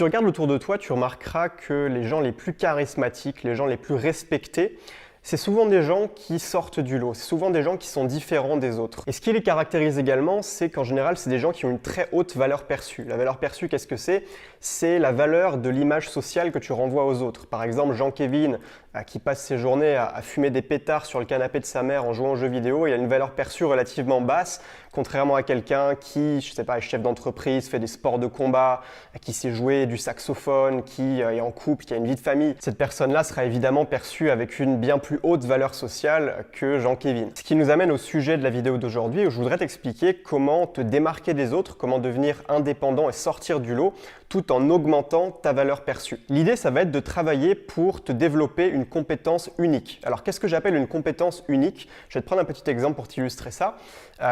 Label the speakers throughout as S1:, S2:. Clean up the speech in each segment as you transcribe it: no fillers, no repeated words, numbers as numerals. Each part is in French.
S1: tu regardes autour de toi, tu remarqueras que les gens les plus charismatiques, les gens les plus respectés, c'est souvent des gens qui sortent du lot, c'est souvent des gens qui sont différents des autres. Et ce qui les caractérise également, c'est qu'en général, c'est des gens qui ont une très haute valeur perçue. La valeur perçue, qu'est-ce que c'est? C'est la valeur de l'image sociale que tu renvoies aux autres. Par exemple, Jean-Kévin, qui passe ses journées à fumer des pétards sur le canapé de sa mère en jouant aux jeux vidéo, il a une valeur perçue relativement basse, contrairement à quelqu'un qui, je sais pas, est chef d'entreprise, fait des sports de combat, qui sait jouer du saxophone, qui est en couple, qui a une vie de famille. Cette personne-là sera évidemment perçue avec une bien plus haute valeur sociale que Jean-Kévin. Ce qui nous amène au sujet de la vidéo d'aujourd'hui où je voudrais t'expliquer comment te démarquer des autres, comment devenir indépendant et sortir du lot tout en augmentant ta valeur perçue. L'idée, ça va être de travailler pour te développer une compétence unique. Alors, qu'est-ce que j'appelle une compétence unique? Je vais te prendre un petit exemple pour t'illustrer ça.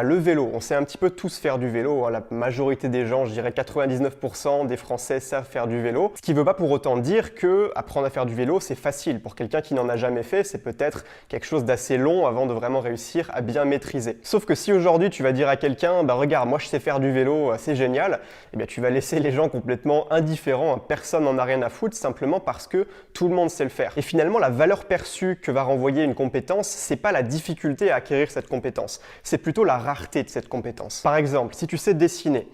S1: Le vélo, on sait un petit peu tous faire du vélo. La majorité des gens, je dirais 99% des Français savent faire du vélo. Ce qui ne veut pas pour autant dire que apprendre à faire du vélo, c'est facile. Pour quelqu'un qui n'en a jamais fait, c'est peut-être quelque chose d'assez long avant de vraiment réussir à bien maîtriser. Sauf que si aujourd'hui tu vas dire à quelqu'un, bah regarde, moi je sais faire du vélo, c'est génial, eh bien tu vas laisser les gens complètement indifférents, personne n'en a rien à foutre, simplement parce que tout le monde sait le faire. Et finalement, la valeur perçue que va renvoyer une compétence, c'est pas la difficulté à acquérir cette compétence, c'est plutôt la rareté de cette compétence. Par exemple, si tu sais dessiner,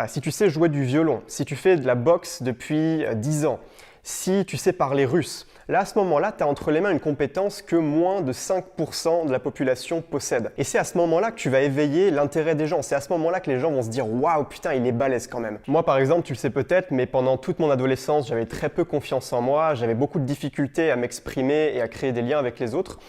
S1: si tu sais jouer du violon, si tu fais de la boxe depuis 10 ans, si tu sais parler russe, là, à ce moment-là, tu as entre les mains une compétence que moins de 5% de la population possède. Et c'est à ce moment-là que tu vas éveiller l'intérêt des gens. C'est à ce moment-là que les gens vont se dire « Waouh, putain, il est balèze quand même ». Moi, par exemple, tu le sais peut-être, mais pendant toute mon adolescence, j'avais très peu confiance en moi, j'avais beaucoup de difficultés à m'exprimer et à créer des liens avec les autres.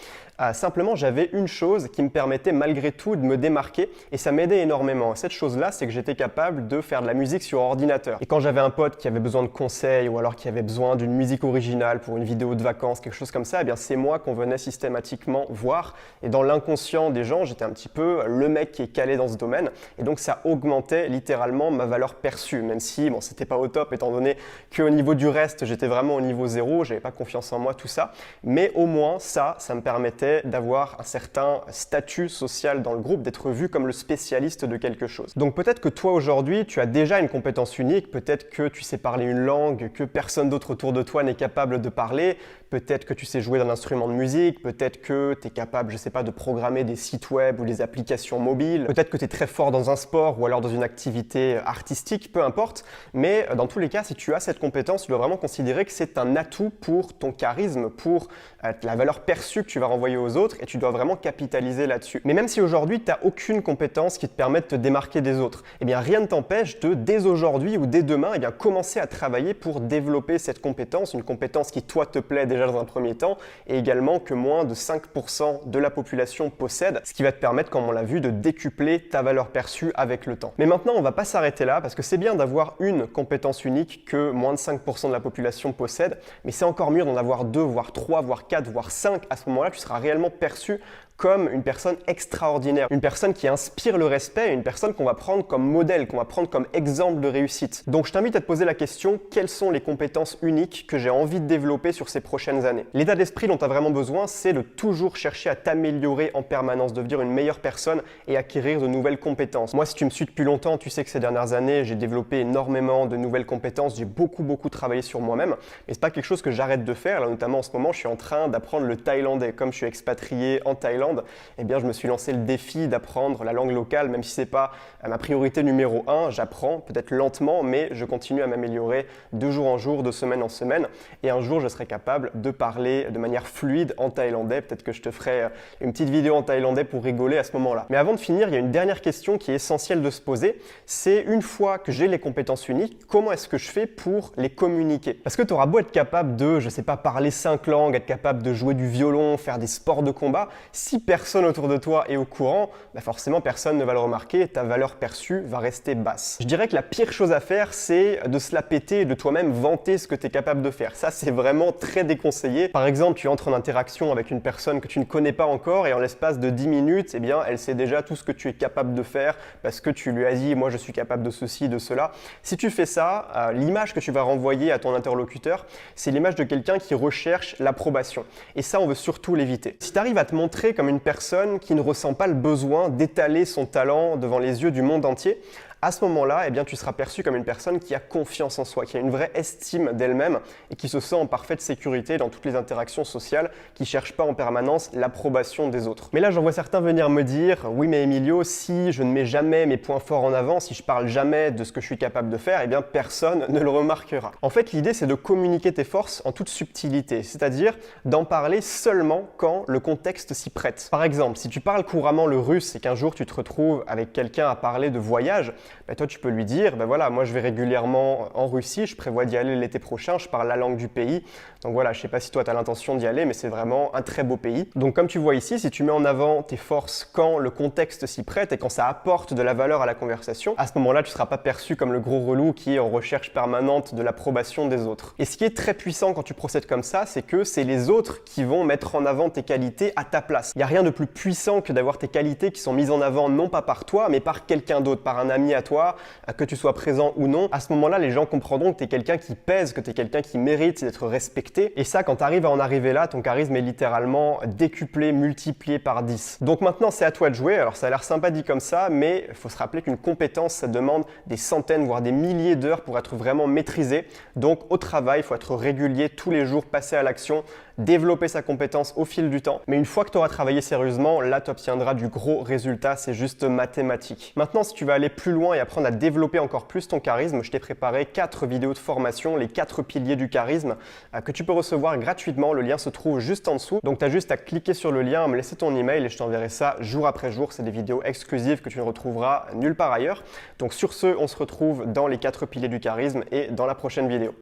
S1: Simplement, j'avais une chose qui me permettait malgré tout de me démarquer et ça m'aidait énormément. Cette chose-là, c'est que j'étais capable de faire de la musique sur ordinateur. Et quand j'avais un pote qui avait besoin de conseils ou alors qui avait besoin d'une musique originale pour une vidéo de vacances, quelque chose comme ça, eh bien c'est moi qu'on venait systématiquement voir. Et dans l'inconscient des gens, j'étais un petit peu le mec qui est calé dans ce domaine. Et donc ça augmentait littéralement ma valeur perçue, même si bon, c'était pas au top étant donné qu'au niveau du reste, j'étais vraiment au niveau zéro, j'avais pas confiance en moi, tout ça. Mais au moins ça me permettait d'avoir un certain statut social dans le groupe, d'être vu comme le spécialiste de quelque chose. Donc peut-être que toi aujourd'hui, tu as déjà une compétence unique, peut-être que tu sais parler une langue que personne d'autre autour de toi n'est capable de parler, peut-être que tu sais jouer d'un instrument de musique, peut-être que tu es capable, je sais pas, de programmer des sites web ou des applications mobiles, peut-être que tu es très fort dans un sport ou alors dans une activité artistique, peu importe, mais dans tous les cas, si tu as cette compétence, tu dois vraiment considérer que c'est un atout pour ton charisme, pour la valeur perçue que tu vas renvoyer aux autres et tu dois vraiment capitaliser là-dessus. Mais même si aujourd'hui, tu n'as aucune compétence qui te permet de te démarquer des autres, eh bien rien ne t'empêche de, dès aujourd'hui ou dès demain, eh bien, commencer à travailler pour développer cette compétence, une compétence qui toi te plaît déjà dans un premier temps et également que moins de 5% de la population possède, ce qui va te permettre, comme on l'a vu, de décupler ta valeur perçue avec le temps. Mais maintenant, on ne va pas s'arrêter là parce que c'est bien d'avoir une compétence unique que moins de 5% de la population possède, mais c'est encore mieux d'en avoir 2, voire 3, voire 4, voire 5. À ce moment-là, tu seras réellement perçu comme une personne extraordinaire, une personne qui inspire le respect, une personne qu'on va prendre comme modèle, qu'on va prendre comme exemple de réussite. Donc je t'invite à te poser la question, quelles sont les compétences uniques que j'ai envie de développer sur ces prochaines années? L'état d'esprit dont tu as vraiment besoin, c'est de toujours chercher à t'améliorer en permanence, devenir une meilleure personne et acquérir de nouvelles compétences. Moi, si tu me suis depuis longtemps, tu sais que ces dernières années, j'ai développé énormément de nouvelles compétences, j'ai beaucoup travaillé sur moi-même, mais c'est pas quelque chose que j'arrête de faire. Là, notamment en ce moment, je suis en train d'apprendre le thaïlandais. Comme je suis expatrié en Thaïlande, eh bien, je me suis lancé le défi d'apprendre la langue locale, même si ce n'est pas ma priorité numéro 1. J'apprends peut-être lentement, mais je continue à m'améliorer de jour en jour, de semaine en semaine. Et un jour, je serai capable de parler de manière fluide en thaïlandais. Peut-être que je te ferai une petite vidéo en thaïlandais pour rigoler à ce moment-là. Mais avant de finir, il y a une dernière question qui est essentielle de se poser. C'est une fois que j'ai les compétences uniques, comment est-ce que je fais pour les communiquer? Parce que tu auras beau être capable de, je sais pas, parler 5 langues, être capable de jouer du violon, faire des sports de combat, si personne autour de toi est au courant, bah forcément personne ne va le remarquer et ta valeur perçue va rester basse. Je dirais que la pire chose à faire, c'est de se la péter et de toi-même vanter ce que tu es capable de faire. Ça, c'est vraiment très déconseillé. Par exemple, tu entres en interaction avec une personne que tu ne connais pas encore et en l'espace de 10 minutes, eh bien, elle sait déjà tout ce que tu es capable de faire parce que tu lui as dit « moi, je suis capable de ceci, de cela ». Si tu fais ça, l'image que tu vas renvoyer à ton interlocuteur, c'est l'image de quelqu'un qui recherche l'approbation. Et ça, on veut surtout l'éviter. Si tu arrives à te montrer comme une personne qui ne ressent pas le besoin d'étaler son talent devant les yeux du monde entier, à ce moment-là, eh bien, tu seras perçu comme une personne qui a confiance en soi, qui a une vraie estime d'elle-même et qui se sent en parfaite sécurité dans toutes les interactions sociales, qui ne cherche pas en permanence l'approbation des autres. Mais là, j'en vois certains venir me dire « Oui, mais Emilio, si je ne mets jamais mes points forts en avant, si je parle jamais de ce que je suis capable de faire, eh bien, personne ne le remarquera. » En fait, l'idée, c'est de communiquer tes forces en toute subtilité, c'est-à-dire d'en parler seulement quand le contexte s'y prête. Par exemple, si tu parles couramment le russe et qu'un jour tu te retrouves avec quelqu'un à parler de voyage, toi tu peux lui dire, voilà, moi je vais régulièrement en Russie, je prévois d'y aller l'été prochain, je parle la langue du pays, donc voilà, je sais pas si toi tu as l'intention d'y aller, mais c'est vraiment un très beau pays. Donc comme tu vois ici, si tu mets en avant tes forces quand le contexte s'y prête et quand ça apporte de la valeur à la conversation, à ce moment-là tu ne seras pas perçu comme le gros relou qui est en recherche permanente de l'approbation des autres. Et ce qui est très puissant quand tu procèdes comme ça, c'est que c'est les autres qui vont mettre en avant tes qualités à ta place. Il n'y a rien de plus puissant que d'avoir tes qualités qui sont mises en avant non pas par toi, mais par quelqu'un d'autre, par un ami à toi, que tu sois présent ou non. À ce moment-là, les gens comprendront que tu es quelqu'un qui pèse, que tu es quelqu'un qui mérite d'être respecté. Et ça, quand tu arrives à en arriver là, ton charisme est littéralement décuplé, multiplié par 10. Donc maintenant, c'est à toi de jouer. Alors ça a l'air sympa dit comme ça, mais il faut se rappeler qu'une compétence, ça demande des centaines, voire des milliers d'heures pour être vraiment maîtrisé. Donc au travail, il faut être régulier tous les jours, passer à l'action, développer sa compétence au fil du temps. Mais une fois que tu auras travaillé sérieusement, là, tu obtiendras du gros résultat. C'est juste mathématique. Maintenant, si tu veux aller plus loin et apprendre à développer encore plus ton charisme, je t'ai préparé 4 vidéos de formation, les 4 piliers du charisme, que tu peux recevoir gratuitement. Le lien se trouve juste en dessous. Donc, tu as juste à cliquer sur le lien, me laisser ton email et je t'enverrai ça jour après jour. C'est des vidéos exclusives que tu ne retrouveras nulle part ailleurs. Donc, sur ce, on se retrouve dans les 4 piliers du charisme et dans la prochaine vidéo.